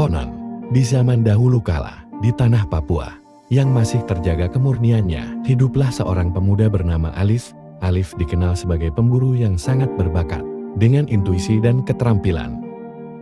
Konon, di zaman dahulu kala, di tanah Papua, yang masih terjaga kemurniannya, hiduplah seorang pemuda bernama Alif. Alif dikenal sebagai pemburu yang sangat berbakat, dengan intuisi dan keterampilan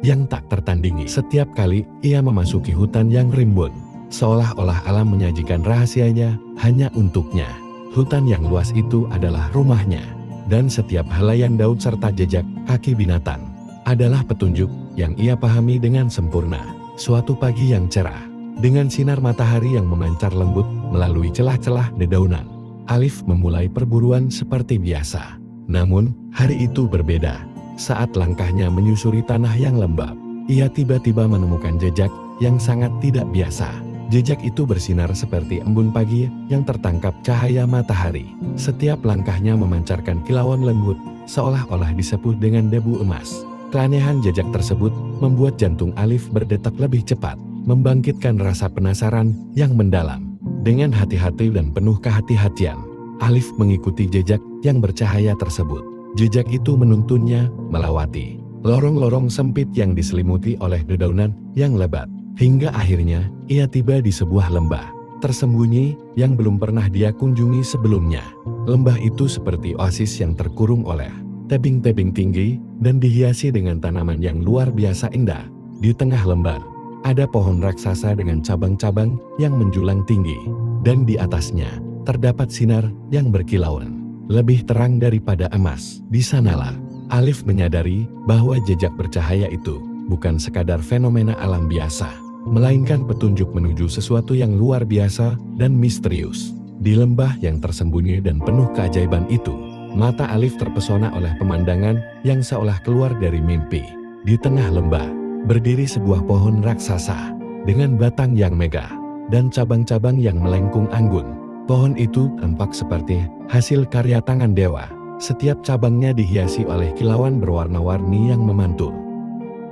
yang tak tertandingi. Setiap kali ia memasuki hutan yang rimbun, seolah-olah alam menyajikan rahasianya hanya untuknya. Hutan yang luas itu adalah rumahnya, dan setiap helaian daun serta jejak kaki binatang adalah petunjuk yang ia pahami dengan sempurna. Suatu pagi yang cerah, dengan sinar matahari yang memancar lembut melalui celah-celah dedaunan, Alif memulai perburuan seperti biasa. Namun, hari itu berbeda. Saat langkahnya menyusuri tanah yang lembab, ia tiba-tiba menemukan jejak yang sangat tidak biasa. Jejak itu bersinar seperti embun pagi yang tertangkap cahaya matahari. Setiap langkahnya memancarkan kilauan lembut, seolah-olah disepuh dengan debu emas. Keanehan jejak tersebut membuat jantung Alif berdetak lebih cepat, membangkitkan rasa penasaran yang mendalam. Dengan hati-hati dan penuh kehati-hatian, Alif mengikuti jejak yang bercahaya tersebut. Jejak itu menuntunnya melewati lorong-lorong sempit yang diselimuti oleh dedaunan yang lebat. Hingga akhirnya, ia tiba di sebuah lembah tersembunyi yang belum pernah dia kunjungi sebelumnya. Lembah itu seperti oasis yang terkurung oleh tebing-tebing tinggi dan dihiasi dengan tanaman yang luar biasa indah. Di tengah lembah, ada pohon raksasa dengan cabang-cabang yang menjulang tinggi, dan di atasnya terdapat sinar yang berkilauan, lebih terang daripada emas. Di sanalah Alif menyadari bahwa jejak bercahaya itu bukan sekadar fenomena alam biasa, melainkan petunjuk menuju sesuatu yang luar biasa dan misterius. Di lembah yang tersembunyi dan penuh keajaiban itu, mata Alif terpesona oleh pemandangan yang seolah keluar dari mimpi. Di tengah lembah, berdiri sebuah pohon raksasa dengan batang yang megah dan cabang-cabang yang melengkung anggun. Pohon itu tampak seperti hasil karya tangan dewa. Setiap cabangnya dihiasi oleh kilauan berwarna-warni yang memantul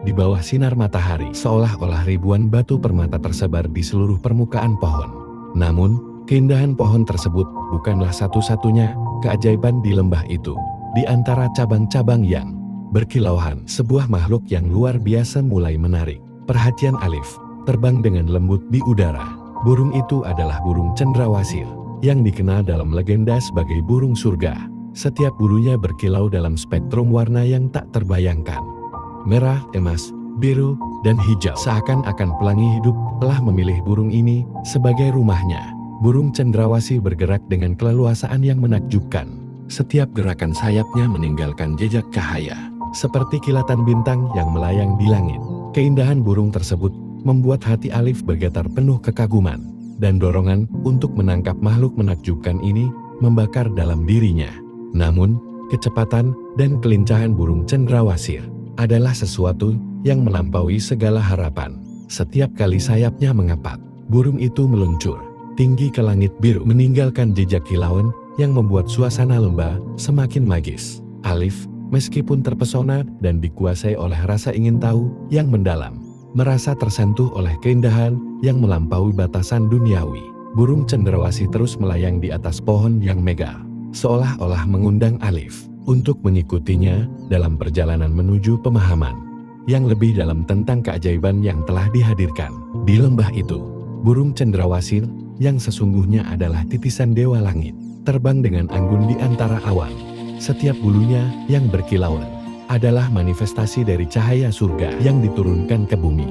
di bawah sinar matahari, seolah-olah ribuan batu permata tersebar di seluruh permukaan pohon. Namun, keindahan pohon tersebut bukanlah satu-satunya keajaiban di lembah itu. Di antara cabang-cabang yang berkilauan, sebuah makhluk yang luar biasa mulai menarik perhatian Alif. Terbang dengan lembut di udara, burung itu adalah burung cendrawasih, yang dikenal dalam legenda sebagai burung surga. Setiap bulunya berkilau dalam spektrum warna yang tak terbayangkan. Merah, emas, biru, dan hijau. Seakan-akan pelangi hidup telah memilih burung ini sebagai rumahnya. Burung cendrawasih bergerak dengan keleluasaan yang menakjubkan. Setiap gerakan sayapnya meninggalkan jejak cahaya, seperti kilatan bintang yang melayang di langit. Keindahan burung tersebut membuat hati Alif bergetar penuh kekaguman, dan dorongan untuk menangkap makhluk menakjubkan ini membakar dalam dirinya. Namun, kecepatan dan kelincahan burung cendrawasih adalah sesuatu yang melampaui segala harapan. Setiap kali sayapnya mengapak, burung itu meluncur tinggi ke langit biru, meninggalkan jejak kilauan yang membuat suasana lembah semakin magis. Alif, meskipun terpesona dan dikuasai oleh rasa ingin tahu yang mendalam, merasa tersentuh oleh keindahan yang melampaui batasan duniawi. Burung cendrawasih terus melayang di atas pohon yang megah, seolah-olah mengundang Alif untuk mengikutinya dalam perjalanan menuju pemahaman yang lebih dalam tentang keajaiban yang telah dihadirkan. Di lembah itu, burung cendrawasih yang sesungguhnya adalah titisan dewa langit, terbang dengan anggun di antara awan. Setiap bulunya yang berkilauan adalah manifestasi dari cahaya surga yang diturunkan ke bumi.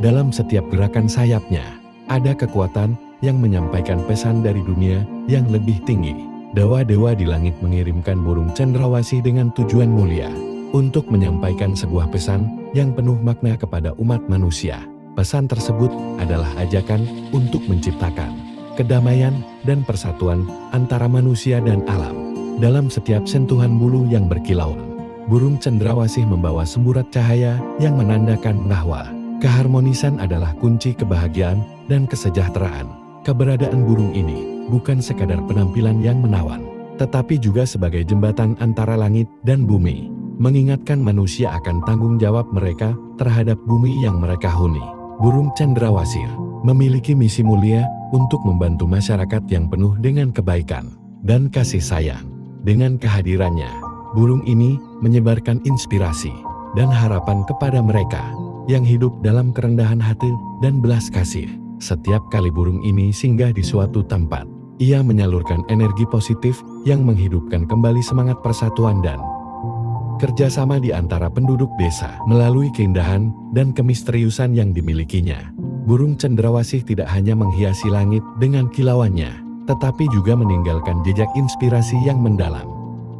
Dalam setiap gerakan sayapnya, ada kekuatan yang menyampaikan pesan dari dunia yang lebih tinggi. Dewa-dewa di langit mengirimkan burung cendrawasih dengan tujuan mulia untuk menyampaikan sebuah pesan yang penuh makna kepada umat manusia. Pesan tersebut adalah ajakan untuk menciptakan kedamaian dan persatuan antara manusia dan alam. Dalam setiap sentuhan bulu yang berkilauan, burung cendrawasih membawa semburat cahaya yang menandakan bahwa keharmonisan adalah kunci kebahagiaan dan kesejahteraan. Keberadaan burung ini bukan sekadar penampilan yang menawan, tetapi juga sebagai jembatan antara langit dan bumi, mengingatkan manusia akan tanggung jawab mereka terhadap bumi yang mereka huni. Burung cendrawasih memiliki misi mulia untuk membantu masyarakat yang penuh dengan kebaikan dan kasih sayang. Dengan kehadirannya, burung ini menyebarkan inspirasi dan harapan kepada mereka. yang hidup dalam kerendahan hati dan belas kasih. Setiap kali burung ini singgah di suatu tempat, ia menyalurkan energi positif yang menghidupkan kembali semangat persatuan dan kerjasama di antara penduduk desa. Melalui keindahan dan kemisteriusan yang dimilikinya, burung cendrawasih tidak hanya menghiasi langit dengan kilauannya, tetapi juga meninggalkan jejak inspirasi yang mendalam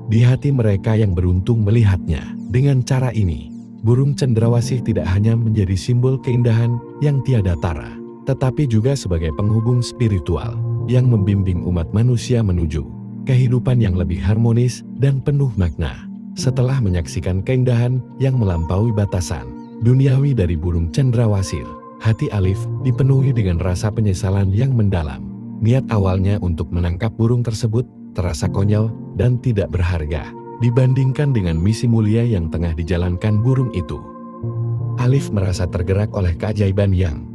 di hati mereka yang beruntung melihatnya. Dengan cara ini, burung cendrawasih tidak hanya menjadi simbol keindahan yang tiada tara, tetapi juga sebagai penghubung spiritual yang membimbing umat manusia menuju kehidupan yang lebih harmonis dan penuh makna. Setelah menyaksikan keindahan yang melampaui batasan duniawi dari burung cendrawasih, hati Alif dipenuhi dengan rasa penyesalan yang mendalam. Niat awalnya untuk menangkap burung tersebut terasa konyol dan tidak berharga dibandingkan dengan misi mulia yang tengah dijalankan burung itu. Alif merasa tergerak oleh keajaiban yang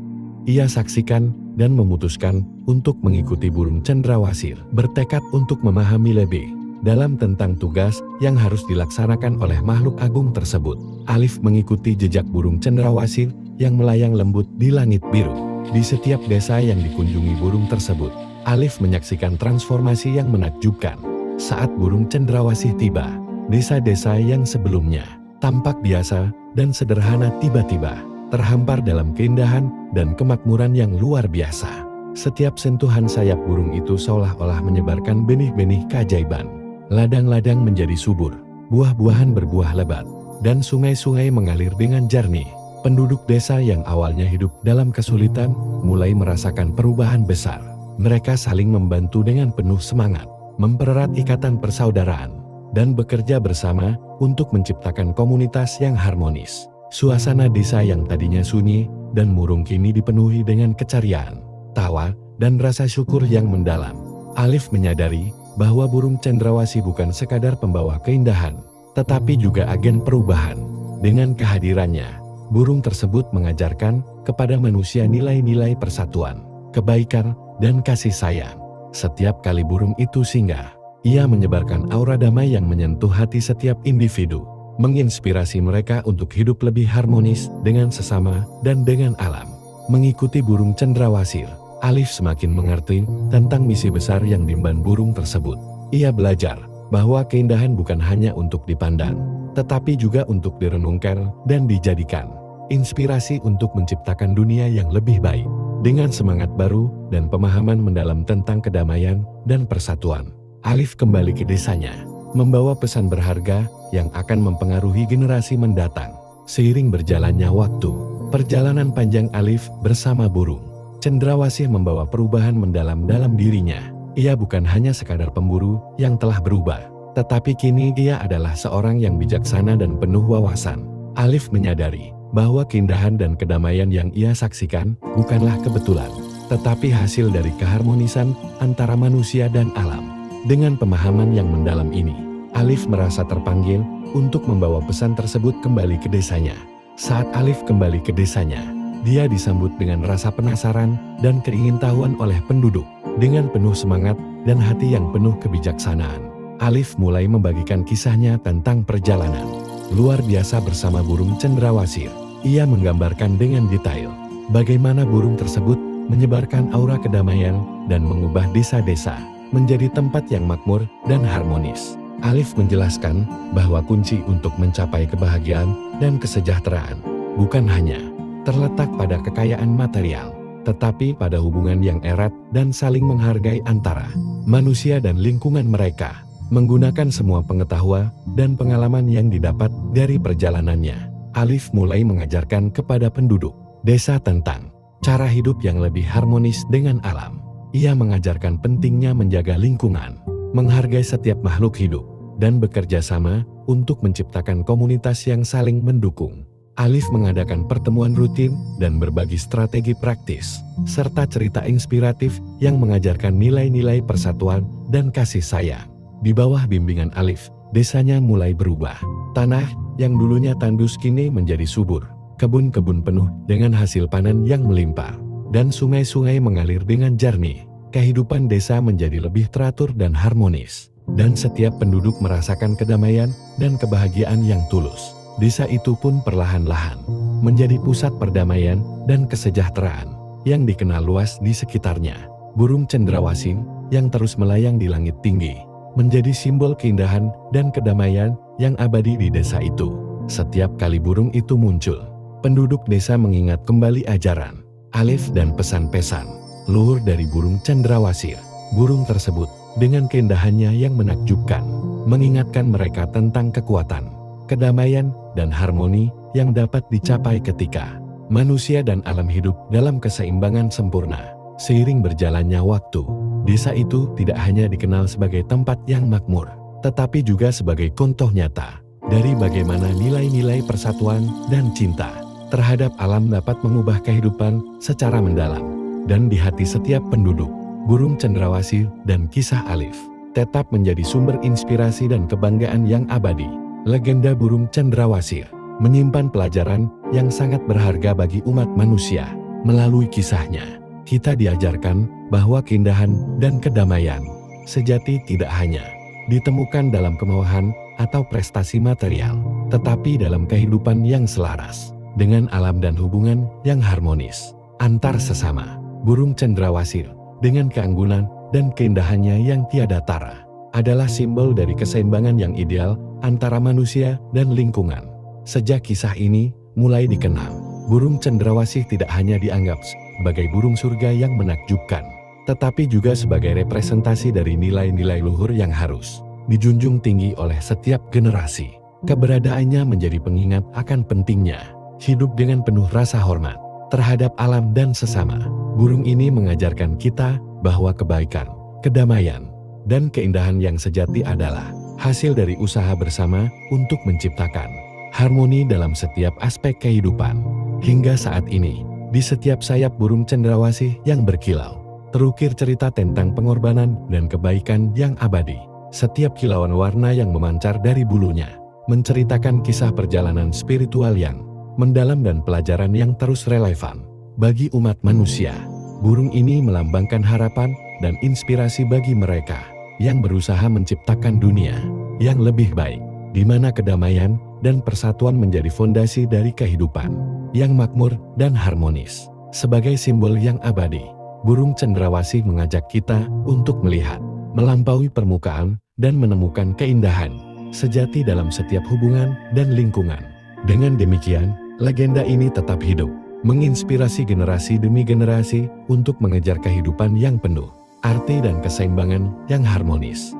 ia saksikan dan memutuskan untuk mengikuti burung cendrawasih, bertekad untuk memahami lebih dalam tentang tugas yang harus dilaksanakan oleh makhluk agung tersebut. Alif mengikuti jejak burung cendrawasih yang melayang lembut di langit biru. Di setiap desa yang dikunjungi burung tersebut, Alif menyaksikan transformasi yang menakjubkan. Saat burung cendrawasih tiba, desa-desa yang sebelumnya tampak biasa dan sederhana tiba-tiba terhampar dalam keindahan dan kemakmuran yang luar biasa. Setiap sentuhan sayap burung itu seolah-olah menyebarkan benih-benih keajaiban. Ladang-ladang menjadi subur, buah-buahan berbuah lebat, dan sungai-sungai mengalir dengan jernih. Penduduk desa yang awalnya hidup dalam kesulitan mulai merasakan perubahan besar. Mereka saling membantu dengan penuh semangat, mempererat ikatan persaudaraan, dan bekerja bersama untuk menciptakan komunitas yang harmonis. Suasana desa yang tadinya sunyi dan murung kini dipenuhi dengan keceriaan, tawa, dan rasa syukur yang mendalam. Alif menyadari bahwa burung cendrawasih bukan sekadar pembawa keindahan, tetapi juga agen perubahan. Dengan kehadirannya, burung tersebut mengajarkan kepada manusia nilai-nilai persatuan, kebaikan, dan kasih sayang. Setiap kali burung itu singgah, ia menyebarkan aura damai yang menyentuh hati setiap individu, menginspirasi mereka untuk hidup lebih harmonis dengan sesama dan dengan alam. Mengikuti burung cendrawasih, Alif semakin mengerti tentang misi besar yang diemban burung tersebut. Ia belajar bahwa keindahan bukan hanya untuk dipandang, tetapi juga untuk direnungkan dan dijadikan inspirasi untuk menciptakan dunia yang lebih baik. Dengan semangat baru dan pemahaman mendalam tentang kedamaian dan persatuan, Alif kembali ke desanya, membawa pesan berharga yang akan mempengaruhi generasi mendatang. Seiring berjalannya waktu, perjalanan panjang Alif bersama burung cendrawasih membawa perubahan mendalam dalam dirinya. Ia bukan hanya sekadar pemburu yang telah berubah, tetapi kini ia adalah seorang yang bijaksana dan penuh wawasan. Alif menyadari bahwa keindahan dan kedamaian yang ia saksikan bukanlah kebetulan, tetapi hasil dari keharmonisan antara manusia dan alam. Dengan pemahaman yang mendalam ini, Alif merasa terpanggil untuk membawa pesan tersebut kembali ke desanya. Saat Alif kembali ke desanya, dia disambut dengan rasa penasaran dan keingintahuan oleh penduduk. Dengan penuh semangat dan hati yang penuh kebijaksanaan, Alif mulai membagikan kisahnya tentang perjalanan luar biasa bersama burung cendrawasih. Ia menggambarkan dengan detail bagaimana burung tersebut menyebarkan aura kedamaian dan mengubah desa-desa menjadi tempat yang makmur dan harmonis. Alif menjelaskan bahwa kunci untuk mencapai kebahagiaan dan kesejahteraan bukan hanya terletak pada kekayaan material, tetapi pada hubungan yang erat dan saling menghargai antara manusia dan lingkungan mereka. Menggunakan semua pengetahuan dan pengalaman yang didapat dari perjalanannya, Alif mulai mengajarkan kepada penduduk desa tentang cara hidup yang lebih harmonis dengan alam. Ia mengajarkan pentingnya menjaga lingkungan, menghargai setiap makhluk hidup, dan bekerja sama untuk menciptakan komunitas yang saling mendukung. Alif mengadakan pertemuan rutin dan berbagi strategi praktis, serta cerita inspiratif yang mengajarkan nilai-nilai persatuan dan kasih sayang. Di bawah bimbingan Alif, desanya mulai berubah. Tanah yang dulunya tandus kini menjadi subur. Kebun-kebun penuh dengan hasil panen yang melimpah, dan sungai-sungai mengalir dengan jernih. Kehidupan desa menjadi lebih teratur dan harmonis, dan setiap penduduk merasakan kedamaian dan kebahagiaan yang tulus. Desa itu pun perlahan-lahan menjadi pusat perdamaian dan kesejahteraan yang dikenal luas di sekitarnya. Burung cendrawasih yang terus melayang di langit tinggi menjadi simbol keindahan dan kedamaian yang abadi di desa itu. Setiap kali burung itu muncul, penduduk desa mengingat kembali ajaran, alif dan pesan-pesan luhur dari burung cendrawasih. Burung tersebut dengan keindahannya yang menakjubkan mengingatkan mereka tentang kekuatan, kedamaian, dan harmoni yang dapat dicapai ketika manusia dan alam hidup dalam keseimbangan sempurna. Seiring berjalannya waktu, desa itu tidak hanya dikenal sebagai tempat yang makmur, tetapi juga sebagai contoh nyata dari bagaimana nilai-nilai persatuan dan cinta terhadap alam dapat mengubah kehidupan secara mendalam. Dan di hati setiap penduduk, burung cendrawasih dan kisah Alif tetap menjadi sumber inspirasi dan kebanggaan yang abadi. Legenda burung cendrawasih menyimpan pelajaran yang sangat berharga bagi umat manusia. Melalui kisahnya, kita diajarkan bahwa keindahan dan kedamaian sejati tidak hanya ditemukan dalam kemewahan atau prestasi material, tetapi dalam kehidupan yang selaras dengan alam dan hubungan yang harmonis antar sesama. Burung cendrawasih dengan keanggunan dan keindahannya yang tiada tara adalah simbol dari keseimbangan yang ideal antara manusia dan lingkungan. Sejak kisah ini mulai dikenal, burung cendrawasih tidak hanya dianggap sebagai burung surga yang menakjubkan, tetapi juga sebagai representasi dari nilai-nilai luhur yang harus dijunjung tinggi oleh setiap generasi. Keberadaannya menjadi pengingat akan pentingnya hidup dengan penuh rasa hormat terhadap alam dan sesama. Burung ini mengajarkan kita bahwa kebaikan, kedamaian, dan keindahan yang sejati adalah hasil dari usaha bersama untuk menciptakan harmoni dalam setiap aspek kehidupan. Hingga saat ini, di setiap sayap burung cendrawasih yang berkilau, terukir cerita tentang pengorbanan dan kebaikan yang abadi. Setiap kilauan warna yang memancar dari bulunya menceritakan kisah perjalanan spiritual yang mendalam dan pelajaran yang terus relevan bagi umat manusia. Burung ini melambangkan harapan dan inspirasi bagi mereka yang berusaha menciptakan dunia yang lebih baik, di mana kedamaian dan persatuan menjadi fondasi dari kehidupan yang makmur dan harmonis. Sebagai simbol yang abadi, burung cendrawasih mengajak kita untuk melihat melampaui permukaan dan menemukan keindahan sejati dalam setiap hubungan dan lingkungan. Dengan demikian, legenda ini tetap hidup, menginspirasi generasi demi generasi untuk mengejar kehidupan yang penuh arti dan keseimbangan yang harmonis.